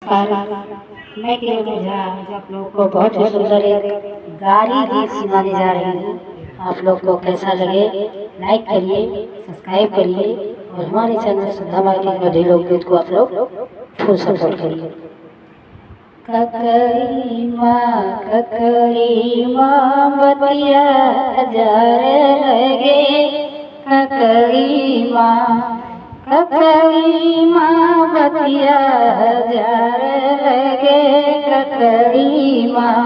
नमस्कार। मैं केवल झा आज आप लोगों को बहुत ही सुंदर एक गारी गीत सुनाने जा रही हूँ। आप लोग को कैसा लगे लाइक करिए, सब्सक्राइब करिए और हमारे चैनल सुधा मार्केट में ढेरों गीत को आप लोग फुल सपोर्ट करिए। ककड़ी माँ बतिया हजार लगे, ककड़ी माँ बतिया हजार लगे, ककड़ी माँ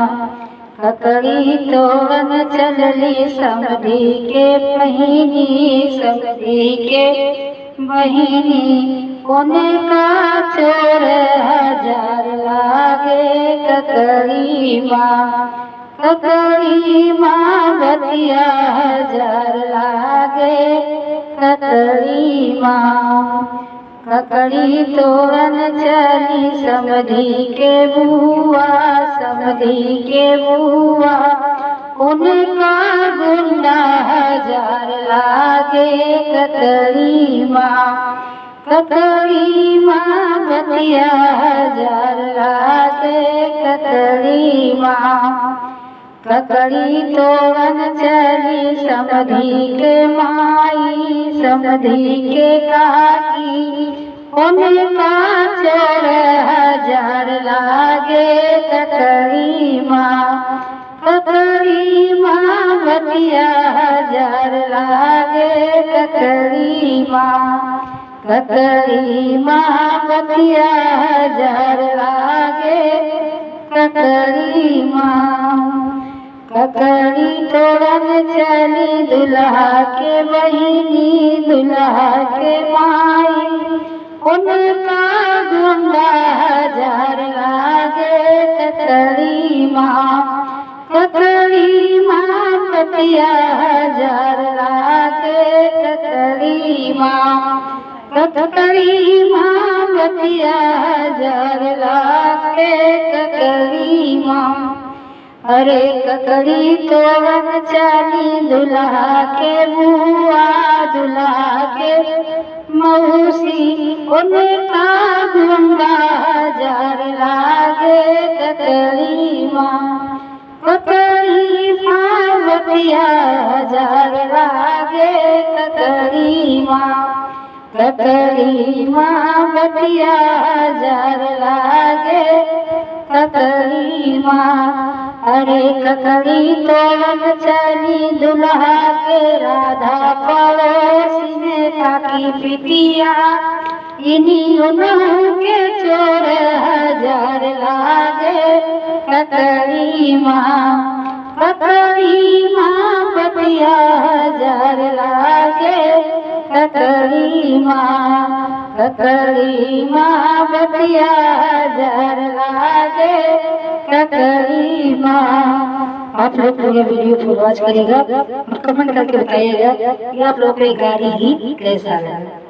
ककड़ी तोड़न चलली समधी के बहिनी, समधी के बहिनी कोने का चोर हजार लागे, ककड़ी माँ बतिया हजार लागे, ककड़ी माँ ककड़ी तोड़न चली समधी के बुआ, समधी के बुआ उनका गुंडा हजार लागे, ककड़ी माँ बतिया हजार लागे, ककड़ी माँ ककड़ी तोड़न चली समधी के माई, समधी के काकी उनका चोर हजार लागे, ककड़ी माँ बतिया हजार लागे, ककड़ी माँ बतिया हजार लागे, ककड़ी माँ ककड़ी तोड़न चली दुल्हा के बहिनी, दुल्हा के माई उनका गुंडा हजार लागे, ककड़ी माँ बतिया हजार लागे, ककड़ी माँ बतिया हजार लागे, ककड़ी माँ अरे ककड़ी तोड़न चली दुल्हा के बुआ, दुल्हा के मौसी उनका गुंडा हजार लागे, ककड़ी माँ बतिया हजार लागे, ककड़ी माँ बतिया हजार लागे, ककड़ी माँ अरे ककड़ी तोड़न चली दुल्हा के राधा पड़ोसी में काकी पितिया, इन्हीं उनके चोर हजार लागे, ककड़ी माँ बतिया हजार लागे, ककड़ी माँ बतिया हजार लागे, ककड़ी माँ। आप लोग पूरे वीडियो फुल वॉच करिएगा और कमेंट करके बताइएगा कि आप लोग को गाड़ी गीत कैसा लगा।